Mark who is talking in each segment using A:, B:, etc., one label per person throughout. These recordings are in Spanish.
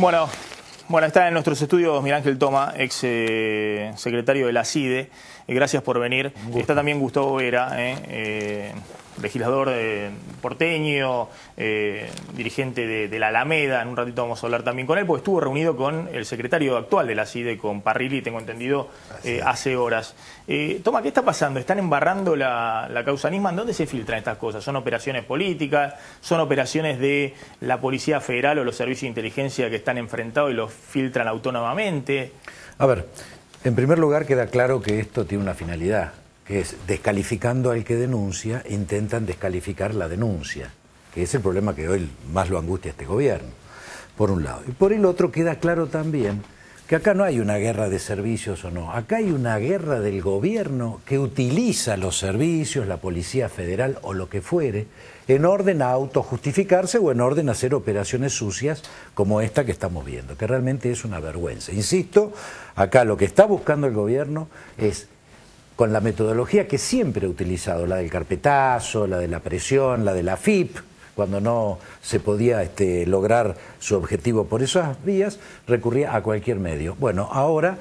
A: Bueno, está en nuestros estudios Miguel Ángel Toma, ex secretario de la CIDE. Gracias por venir. Está también Gustavo Vera, legislador porteño, dirigente de la Alameda. En un ratito vamos a hablar también con él, porque estuvo reunido con el secretario actual de la CIDE, con Parrilli, tengo entendido, hace horas. Toma, ¿qué está pasando? ¿Están embarrando la causa Nisman? ¿Dónde se filtran estas cosas? ¿Son operaciones políticas? ¿Son operaciones de la Policía Federal o los servicios de inteligencia que están enfrentados y los filtran autónomamente?
B: A ver, en primer lugar queda claro que esto tiene una finalidad, que es descalificando al que denuncia, intentan descalificar la denuncia, que es el problema que hoy más lo angustia a este gobierno, por un lado. Y por el otro queda claro también que acá no hay una guerra de servicios o no, acá hay una guerra del gobierno que utiliza los servicios, la Policía Federal o lo que fuere, en orden a autojustificarse o en orden a hacer operaciones sucias como esta que estamos viendo, que realmente es una vergüenza. Insisto, acá lo que está buscando el gobierno es, con la metodología que siempre ha utilizado, la del carpetazo, la de la presión, la de la FIP, cuando no se podía lograr su objetivo por esas vías, recurría a cualquier medio. Bueno, ahora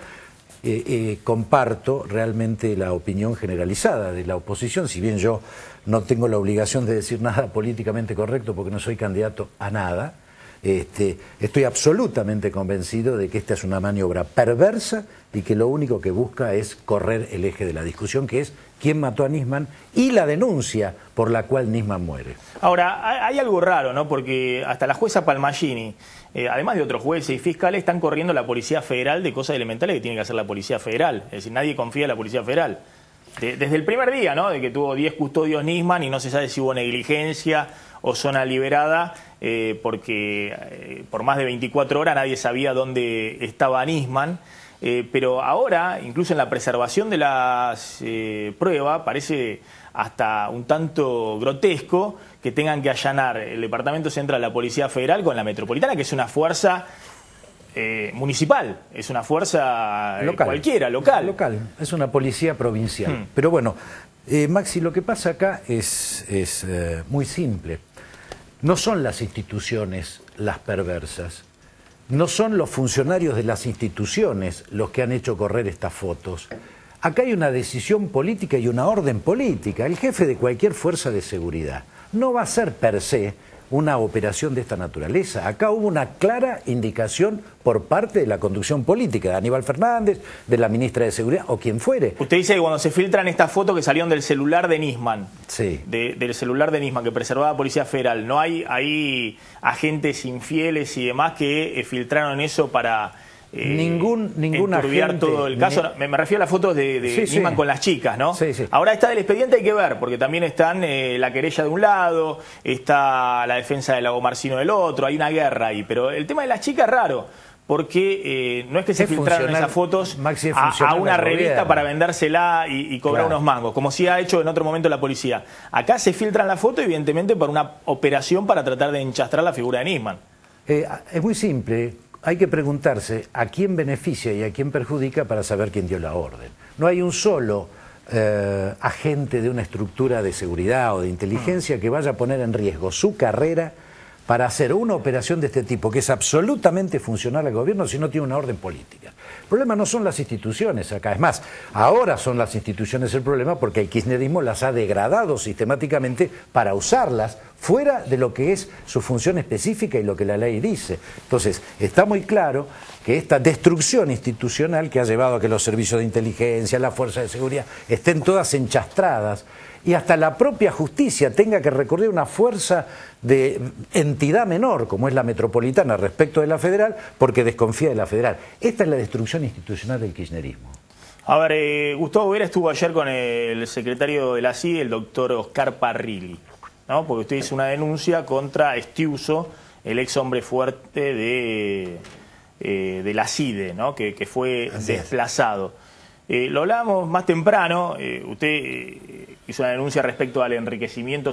B: comparto realmente la opinión generalizada de la oposición, si bien yo no tengo la obligación de decir nada políticamente correcto porque no soy candidato a nada. Estoy absolutamente convencido de que esta es una maniobra perversa y que lo único que busca es correr el eje de la discusión, que es quién mató a Nisman y la denuncia por la cual Nisman muere.
A: Ahora, hay algo raro, ¿no? Porque hasta la jueza Palmagini, además de otros jueces y fiscales, están corriendo a la Policía Federal de cosas elementales que tiene que hacer la Policía Federal. Es decir, nadie confía en la Policía Federal. Desde el primer día, ¿no? De que tuvo 10 custodios Nisman y no se sabe si hubo negligencia o zona liberada, porque por más de 24 horas nadie sabía dónde estaba Nisman. Pero ahora, incluso en la preservación de las pruebas, parece hasta un tanto grotesco que tengan que allanar el Departamento Central de la Policía Federal con la Metropolitana, que es una fuerza municipal, es una fuerza local, cualquiera, local.
B: Es una policía provincial. Pero bueno, Maxi, lo que pasa acá es muy simple. No son las instituciones las perversas, no son los funcionarios de las instituciones los que han hecho correr estas fotos. Acá hay una decisión política y una orden política. El jefe de cualquier fuerza de seguridad no va a ser per se una operación de esta naturaleza. Acá hubo una clara indicación por parte de la conducción política, de Aníbal Fernández, de la ministra de Seguridad o quien fuere.
A: Usted dice que cuando se filtran estas fotos que salieron del celular de Nisman,
B: sí,
A: del celular de Nisman que preservaba la Policía Federal, ¿no hay agentes infieles y demás que filtraron eso para
B: ningún agente,
A: todo el caso? Me refiero a las fotos de Nisman con las chicas, ¿no?
B: Sí, sí.
A: Ahora está del expediente, hay que ver, porque también están la querella de un lado, está la defensa de Lago Marcino del otro, hay una guerra ahí, pero el tema de las chicas es raro, porque no es que se filtraron esas fotos a una revista para vendérsela y cobrar unos mangos, como sí ha hecho en otro momento la policía. Acá se filtran las fotos, evidentemente, por una operación para tratar de enchastrar la figura de Nisman.
B: Es muy simple. Hay que preguntarse a quién beneficia y a quién perjudica para saber quién dio la orden. No hay un solo agente de una estructura de seguridad o de inteligencia que vaya a poner en riesgo su carrera para hacer una operación de este tipo, que es absolutamente funcional al gobierno si no tiene una orden política. El problema no son las instituciones acá, es más, ahora son las instituciones el problema porque el kirchnerismo las ha degradado sistemáticamente para usarlas fuera de lo que es su función específica y lo que la ley dice. Entonces, está muy claro que esta destrucción institucional que ha llevado a que los servicios de inteligencia, la fuerza de seguridad, estén todas enchastradas y hasta la propia justicia tenga que recurrir a una fuerza de entidad menor, como es la metropolitana respecto de la federal, porque desconfía de la federal. Esta es la destrucción institucional del kirchnerismo.
A: A ver, Gustavo Vera estuvo ayer con el secretario de la CIDE, el doctor Oscar Parrilli, ¿no? Porque usted hizo una denuncia contra Estiuso, el ex hombre fuerte de la CIDE, ¿no? que fue desplazado. Lo hablábamos más temprano, usted hizo una denuncia respecto al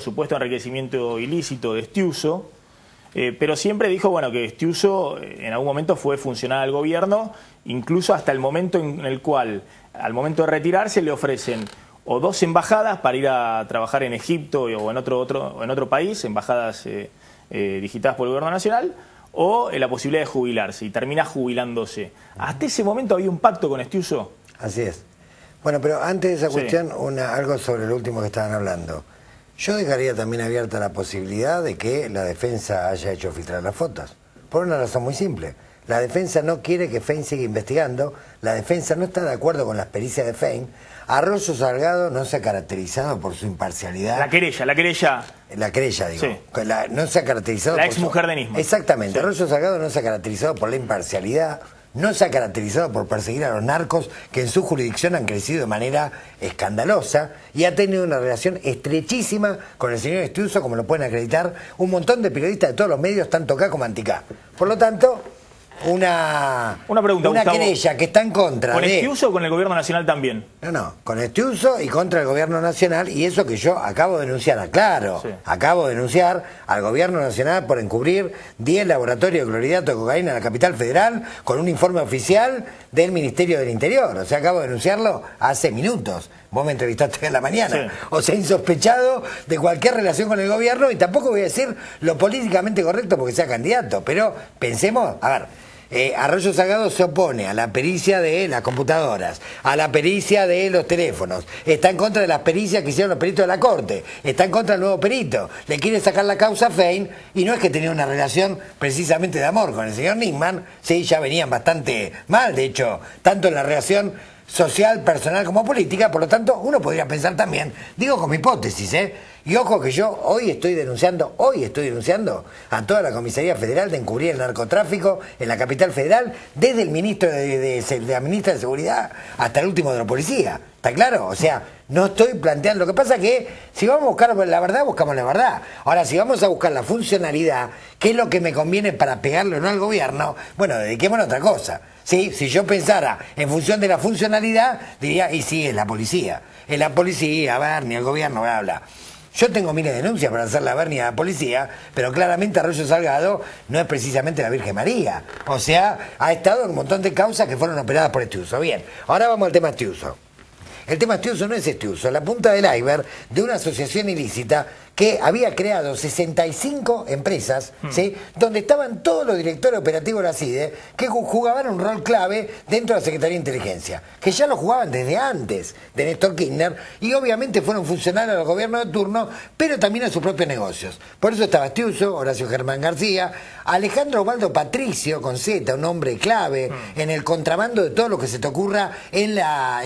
A: supuesto enriquecimiento ilícito de Estiuso, pero siempre dijo que Estiuso en algún momento fue funcionario del gobierno, incluso hasta el momento en el cual, al momento de retirarse, le ofrecen o 2 embajadas para ir a trabajar en Egipto o en otro país, embajadas digitadas por el gobierno nacional, o la posibilidad de jubilarse, y termina jubilándose. ¿Hasta ese momento había un pacto con Estiuso?
C: Así es. Bueno, pero antes de esa cuestión, algo sobre lo último que estaban hablando. Yo dejaría también abierta la posibilidad de que la defensa haya hecho filtrar las fotos. Por una razón muy simple. La defensa no quiere que Fein siga investigando, la defensa no está de acuerdo con las pericias de Fein. Arroyo Salgado no se ha caracterizado por su imparcialidad.
A: La querella.
C: La querella, digo.
A: Sí.
C: No se ha caracterizado
A: la
C: por
A: ex mujer de Nisman.
C: Exactamente.
A: Sí.
C: Arroyo Salgado no se ha caracterizado por la imparcialidad, no se ha caracterizado por perseguir a los narcos que en su jurisdicción han crecido de manera escandalosa y ha tenido una relación estrechísima con el señor Estiuso, como lo pueden acreditar un montón de periodistas de todos los medios, tanto acá como anticá. Por lo tanto, una
A: pregunta, Gustavo,
C: querella que está en contra
A: ¿con
C: de...
A: Estiuso o con el gobierno nacional también?
C: No, con Estiuso y contra el gobierno nacional, y eso que yo acabo de denunciar, aclaro,
A: Sí.
C: acabo de denunciar al gobierno nacional por encubrir 10 laboratorios de clorhidrato de cocaína en la capital federal con un informe oficial del Ministerio del Interior. O sea, acabo de denunciarlo hace minutos. Vos me entrevistaste en la mañana.
A: Sí.
C: O sea, insospechado de cualquier relación con el gobierno, y tampoco voy a decir lo políticamente correcto porque sea candidato, pero pensemos, a ver... Arroyo Salgado se opone a la pericia de las computadoras, a la pericia de los teléfonos, está en contra de las pericias que hicieron los peritos de la Corte, está en contra del nuevo perito, le quiere sacar la causa a Fein, y no es que tenía una relación precisamente de amor con el señor Nisman, sí, ya venían bastante mal, de hecho, tanto en la relación social, personal como política, por lo tanto uno podría pensar también, digo como hipótesis, y ojo que yo hoy estoy denunciando a toda la Comisaría Federal de encubrir el narcotráfico en la capital federal, desde el ministro de la ministra de Seguridad hasta el último de la policía, ¿está claro? O sea, no estoy planteando, lo que pasa que si vamos a buscar la verdad, buscamos la verdad. Ahora, si vamos a buscar la funcionalidad, ¿qué es lo que me conviene para pegarle o no al gobierno? Bueno, dediquémonos a otra cosa. ¿Sí? Si yo pensara en función de la funcionalidad, diría, y sí, es la policía, a ver, ni el gobierno, bla, bla. Yo tengo miles de denuncias para hacer la vernia a la policía, pero claramente Arroyo Salgado no es precisamente la Virgen María. O sea, ha estado en un montón de causas que fueron operadas por Estiuso. Bien, ahora vamos al tema Estiuso. El tema Estiuso no es Estiuso, la punta del iceberg de una asociación ilícita que había creado 65 empresas, ¿sí?, donde estaban todos los directores operativos de la CIDE, que jugaban un rol clave dentro de la Secretaría de Inteligencia, que ya lo jugaban desde antes de Néstor Kirchner, y obviamente fueron funcionarios del gobierno de turno, pero también a sus propios negocios. Por eso estaba Estiuso, Horacio Germán García, Alejandro Osvaldo Patricio, con Z, un hombre clave en el contrabando de todo lo que se te ocurra en el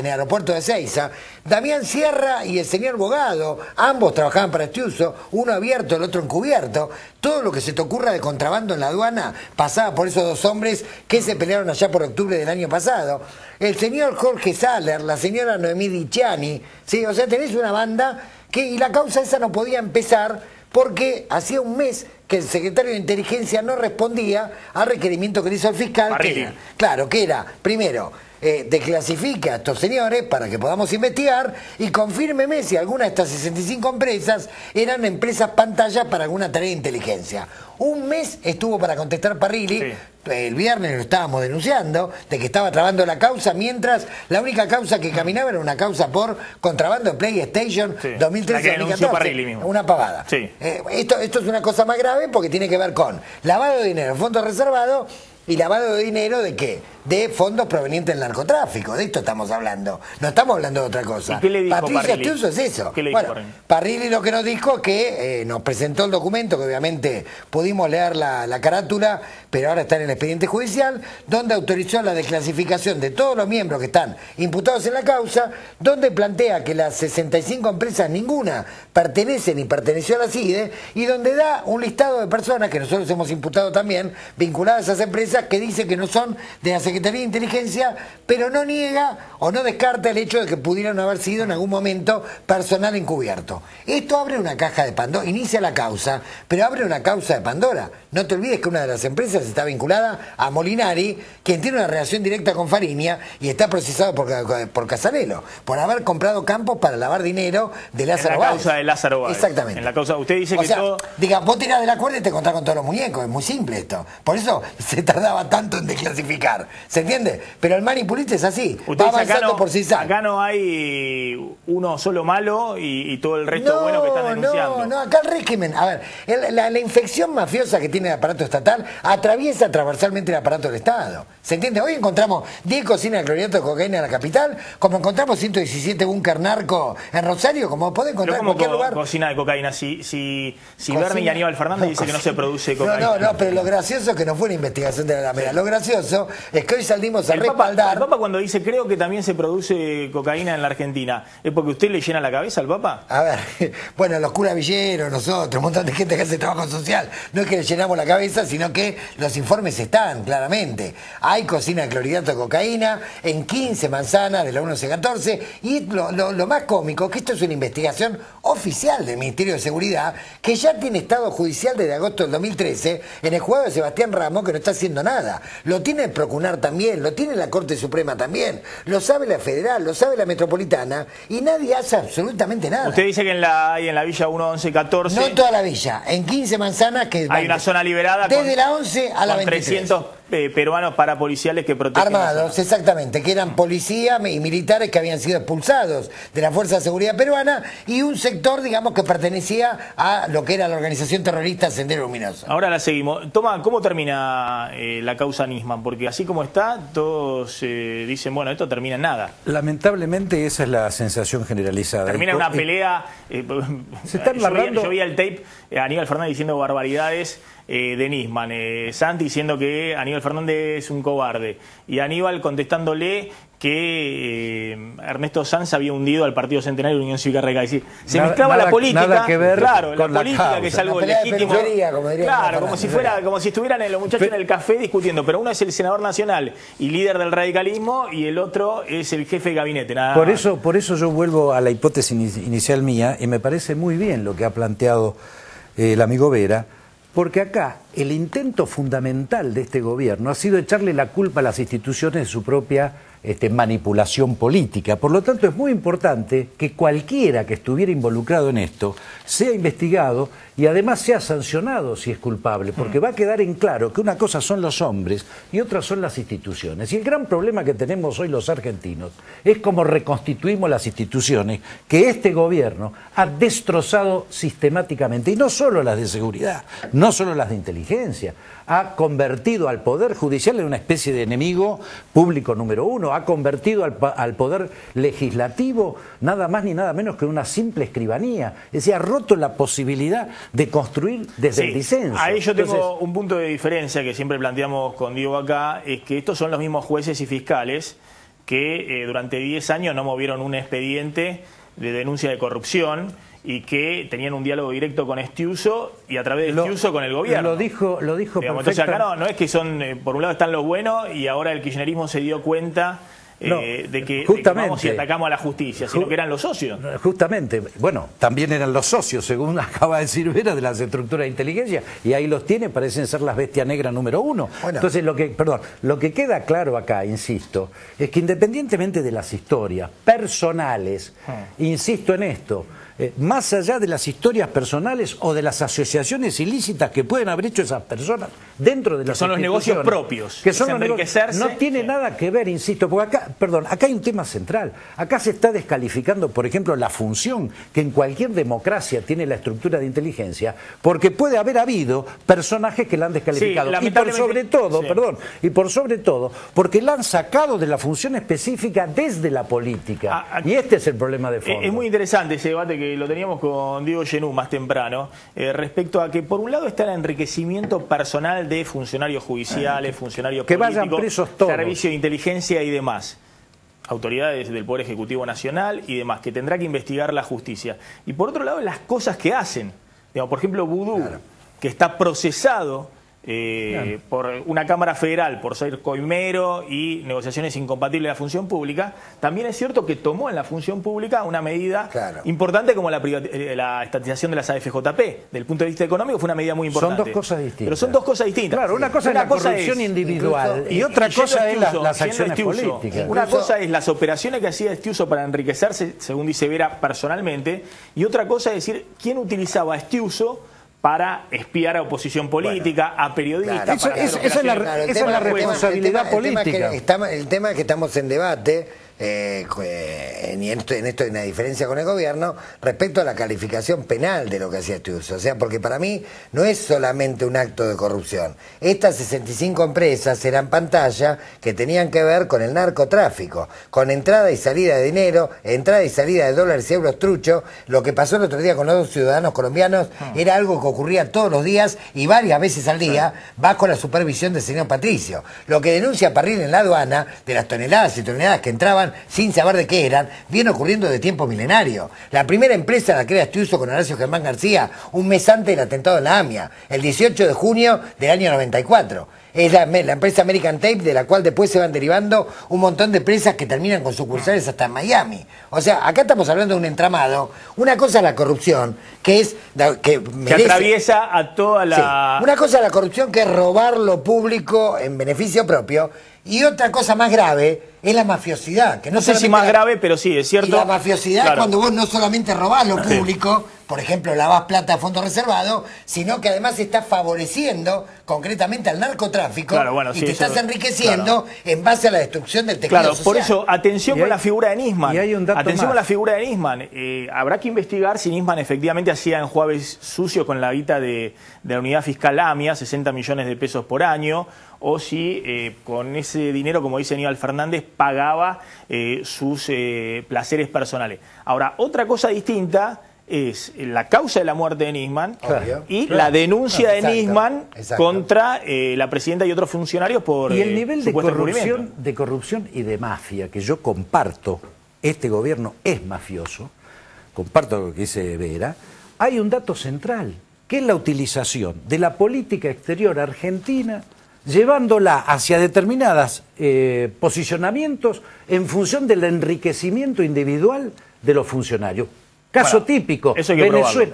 C: aeropuerto de Ezeiza, Damián Sierra y el señor Bogado, ambos trabajaban para Estiuso, uno abierto, el otro encubierto. Todo lo que se te ocurra de contrabando en la aduana pasaba por esos dos hombres que se pelearon allá por octubre del año pasado. El señor Jorge Saller, la señora Noemí Dicciani, ¿sí? O sea, tenés una banda y la causa esa no podía empezar porque hacía un mes que el secretario de Inteligencia no respondía al requerimiento que le hizo el fiscal. Que era, primero, desclasifique a estos señores para que podamos investigar y confírmeme si alguna de estas 65 empresas eran empresas pantalla para alguna tarea de inteligencia. Un mes estuvo para contestar Parrilli. Sí. El viernes lo estábamos denunciando de que estaba trabando la causa, mientras la única causa que caminaba era una causa por contrabando de PlayStation 2013-2014. Una pavada.
A: Sí.
C: Esto es una cosa más grave porque tiene que ver con lavado de dinero, fondos reservados. ¿Y lavado de dinero de qué? De fondos provenientes del narcotráfico. De esto estamos hablando. No estamos hablando de otra cosa.
A: ¿Y qué le dijo
C: Patricio
A: Parrilli?
C: Estiuso es eso.
A: ¿Qué le dijo
C: Parrilli lo que nos dijo es que nos presentó el documento, que obviamente pudimos leer la carátula, pero ahora está en el expediente judicial, donde autorizó la desclasificación de todos los miembros que están imputados en la causa, donde plantea que las 65 empresas, ninguna pertenece ni perteneció a la CIDE, y donde da un listado de personas que nosotros hemos imputado también, vinculadas a esas empresas, que dice que no son de la Secretaría de Inteligencia, pero no niega o no descarta el hecho de que pudieran haber sido en algún momento personal encubierto. Esto abre una caja de Pandora, inicia la causa, pero abre una causa de Pandora. No te olvides que una de las empresas está vinculada a Molinari, quien tiene una relación directa con Fariña y está procesado por Casarello, por haber comprado campos para lavar dinero de Lázaro Báez.
A: En la causa de Lázaro Báez.
C: Exactamente.
A: En la causa, usted dice
C: o
A: que
C: sea,
A: todo...
C: diga, vos tirás de la cuerda y te encontrás con todos los muñecos, es muy simple esto. Por eso se tarda tardaba tanto en desclasificar. ¿Se entiende? Pero el manipulista es así.
A: Usted
C: Va
A: dice,
C: avanzando por sí solo.
A: Acá no hay uno solo malo y todo el resto bueno que están denunciando.
C: No, acá el régimen. A ver, la infección mafiosa que tiene el aparato estatal atraviesa transversalmente el aparato del Estado. ¿Se entiende? Hoy encontramos 10 cocinas de clorhidrato de cocaína en la capital, como encontramos 117 búnker narco en Rosario, como puede encontrar en cualquier lugar.
A: Cocina de cocaína, si Bernie y Aníbal Fernández dicen que no se produce cocaína.
C: No, pero lo gracioso es que no fue una investigación de la Alameda. Lo gracioso es que hoy salimos a respaldar.
A: El Papa cuando dice creo que también se produce cocaína en la Argentina, ¿es porque usted le llena la cabeza al Papa?
C: A ver, bueno, los curas villeros, nosotros, un montón de gente que hace trabajo social, no es que le llenamos la cabeza, sino que los informes están, claramente. Hay cocina de clorhidrato de cocaína en 15 manzanas de la 1114, y lo más cómico es que esto es una investigación oficial del Ministerio de Seguridad, que ya tiene estado judicial desde agosto del 2013 en el juzgado de Sebastián Ramos, que no está haciendo nada. Lo tiene el Procurar también, lo tiene la Corte Suprema también, lo sabe la Federal, lo sabe la Metropolitana, y nadie hace absolutamente nada.
A: Usted dice que hay en la Villa 1, 11, 14...
C: No en toda la villa, en 15 manzanas que...
A: Hay una zona liberada
C: desde la 11 a la 23.
A: 300 peruanos parapoliciales que protegen...
C: Armados, exactamente, que eran policías y militares que habían sido expulsados de la Fuerza de Seguridad Peruana, y un sector, digamos, que pertenecía a lo que era la organización terrorista Sendero Luminoso.
A: Ahora la seguimos. Toma, ¿cómo termina la causa Nisman? Porque así como está, todos dicen, bueno, esto termina en nada.
B: Lamentablemente esa es la sensación generalizada.
A: Termina en una pelea...
B: se están narrando...
A: Yo vi el tape, Aníbal Fernández diciendo barbaridades de Nisman, Santi diciendo que Aníbal Fernández es un cobarde, y Aníbal contestándole que Ernesto Sanz había hundido al Partido Centenario de Unión Cívica Radical. Es decir, se mezclaba la política,
B: nada que ver
A: claro,
B: con
A: la política,
B: causa.
A: que es algo legítimo. Claro, como si estuvieran los muchachos en el café discutiendo, pero uno es el senador nacional y líder del radicalismo, y el otro es el jefe de gabinete.
B: Por eso yo vuelvo a la hipótesis inicial mía, y me parece muy bien lo que ha planteado el amigo Vera, porque acá el intento fundamental de este gobierno ha sido echarle la culpa a las instituciones de su propia manipulación política. Por lo tanto, es muy importante que cualquiera que estuviera involucrado en esto sea investigado y además sea sancionado si es culpable, porque va a quedar en claro que una cosa son los hombres y otra son las instituciones. Y el gran problema que tenemos hoy los argentinos es cómo reconstituimos las instituciones que este gobierno ha destrozado sistemáticamente, y no solo las de seguridad, no solo las de inteligencia. Ha convertido al Poder Judicial en una especie de enemigo público número uno, ha convertido al Poder Legislativo nada más ni nada menos que una simple escribanía. Es decir, ha roto la posibilidad de construir desde el disenso.
A: Ahí yo tengo un punto de diferencia que siempre planteamos con Diego acá, es que estos son los mismos jueces y fiscales que durante 10 años no movieron un expediente de denuncia de corrupción, y que tenían un diálogo directo con Estiuso y a través de Estiuso con el gobierno.
B: Lo dijo
A: Entonces acá no es que son, por un lado están los buenos y ahora el kirchnerismo se dio cuenta de que vamos y atacamos a la justicia, sino que eran los socios.
B: Justamente, bueno, también eran los socios, según acaba de decir Vera, de las estructuras de inteligencia, y ahí los tiene, parecen ser las bestias negras número uno. Bueno. Entonces, lo que queda claro acá, insisto, es que independientemente de las historias personales, insisto en esto, más allá de las historias personales o de las asociaciones ilícitas que pueden haber hecho esas personas dentro de las
A: son los negocios propios,
B: que son enriquecerse, no tiene nada que ver, insisto, porque acá hay un tema central. Acá se está descalificando, por ejemplo, la función que en cualquier democracia tiene la estructura de inteligencia, porque puede haber habido personajes que la han descalificado, y por sobre todo, porque la han sacado de la función específica desde la política. Y este es el problema de fondo.
A: Es muy interesante ese debate que lo teníamos con Diego Genú más temprano, respecto a que por un lado está el enriquecimiento personal de funcionarios judiciales, funcionarios
B: que
A: políticos,
B: vayan presos todos,
A: servicio de inteligencia y demás, autoridades del Poder Ejecutivo Nacional y demás, que tendrá que investigar la justicia. Y por otro lado, las cosas que hacen, digamos, por ejemplo, Vudú, que está procesado por una Cámara Federal por ser coimero y negociaciones incompatibles de la función pública. También es cierto que tomó en la función pública una medida importante como la estatización de las AFJP. Del punto de vista económico fue una medida muy importante.
B: Son dos cosas distintas.
A: Pero son dos cosas distintas.
B: Claro, una cosa es la corrupción individual y otra cosa es las acciones políticas.
A: Una cosa es las operaciones que hacía Estiuso para enriquecerse, según dice Vera, personalmente, y otra cosa es decir quién utilizaba a Estiuso para espiar a oposición política, a periodistas.
C: Claro,
A: para
B: esa es la responsabilidad política.
C: El tema es que estamos en debate, en esto hay una diferencia con el gobierno respecto a la calificación penal de lo que hacía Estiuso. O sea, porque para mí no es solamente un acto de corrupción. Estas 65 empresas eran pantalla que tenían que ver con el narcotráfico, con entrada y salida de dinero, entrada y salida de dólares y euros trucho. Lo que pasó el otro día con los 2 ciudadanos colombianos era algo que ocurría todos los días y varias veces al día bajo la supervisión del señor Patricio. Lo que denuncia Parril en la aduana, de las toneladas y toneladas que entraban sin saber de qué eran, viene ocurriendo de tiempo milenario. La primera empresa la crea Estiuso con Horacio Germán García un mes antes del atentado en la AMIA, el 18 de junio del año 94. Es la empresa American Tape, de la cual después se van derivando un montón de empresas que terminan con sucursales hasta en Miami. O sea, acá estamos hablando de un entramado. Una cosa es la corrupción, que es... que
A: atraviesa a toda la...
C: Sí. Una cosa es la corrupción, que es robar lo público en beneficio propio, y otra cosa más grave es la mafiosidad. Que
A: no sé si más grave, pero sí, es cierto.
C: Y la mafiosidad es cuando vos no solamente robás lo público, por ejemplo, lavás plata a fondo reservado, sino que además estás favoreciendo concretamente al narcotráfico y te estás enriqueciendo en base a la destrucción del tejido social.
A: Por eso, atención con la figura de Nisman.
B: Y hay un dato
A: atención
B: más.
A: con la figura de Nisman. Habrá que investigar si Nisman efectivamente hacía enjuagues sucios con la guita de la unidad fiscal AMIA, 60 millones de pesos por año, o si con ese dinero, como dice Aníbal Fernández, pagaba sus placeres personales. Ahora, otra cosa distinta es la causa de la muerte de Nisman y la denuncia de Nisman contra la presidenta y otros funcionarios por
B: y el nivel de corrupción y de mafia que yo comparto. Este gobierno es mafioso, comparto lo que dice Vera. Hay un dato central, que es la utilización de la política exterior argentina, llevándola hacia determinados posicionamientos en función del enriquecimiento individual de los funcionarios. Caso típico,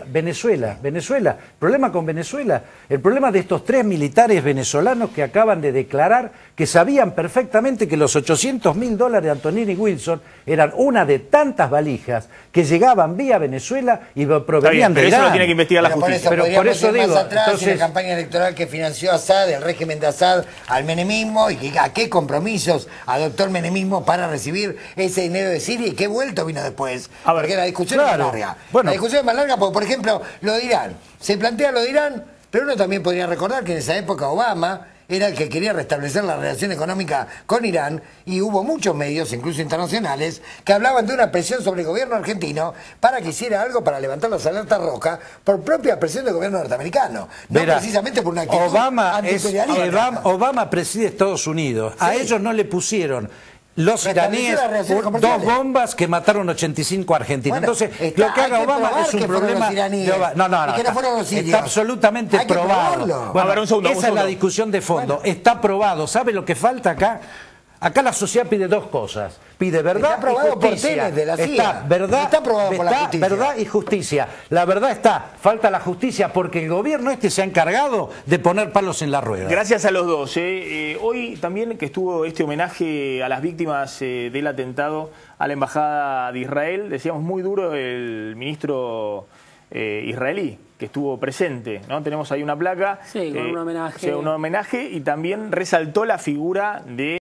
B: Venezuela. El problema con Venezuela, el problema de estos 3 militares venezolanos que acaban de declarar que sabían perfectamente que los $800.000 de Antonini Wilson eran una de tantas valijas que llegaban vía Venezuela y provenían de Irán.
A: Eso lo tiene que investigar la justicia.
C: Pero por eso digo, más atrás, entonces, en la campaña electoral que financió Assad, el régimen de Assad al menemismo, y a qué compromisos adoptó el menemismo para recibir ese dinero de Siria y qué vuelto vino después. Porque la discusión es larga. Bueno, la discusión es más larga porque, por ejemplo, lo de Irán. Se plantea lo de Irán, pero uno también podría recordar que en esa época Obama era el que quería restablecer la relación económica con Irán, y hubo muchos medios, incluso internacionales, que hablaban de una presión sobre el gobierno argentino para que hiciera algo para levantar las alertas rojas por propia presión del gobierno norteamericano, no precisamente por una actitud antiimperialista.
B: Obama preside Estados Unidos, a ellos no le pusieron los iraníes 2 bombas que mataron 85 argentinos.
C: Bueno,
B: entonces, lo que haga Obama es un problema está absolutamente probado. Bueno, esa es la discusión de fondo. Está probado. ¿Sabe lo que falta acá? Acá la sociedad pide 2 cosas. Pide verdad y justicia. Está verdad y justicia. La verdad está. Falta la justicia porque el gobierno se ha encargado de poner palos en la rueda.
A: Gracias a los dos. Hoy también que estuvo este homenaje a las víctimas del atentado a la Embajada de Israel, decíamos muy duro el ministro israelí que estuvo presente, ¿no? Tenemos ahí una placa.
D: Sí, con un homenaje.
A: Un homenaje, y también resaltó la figura de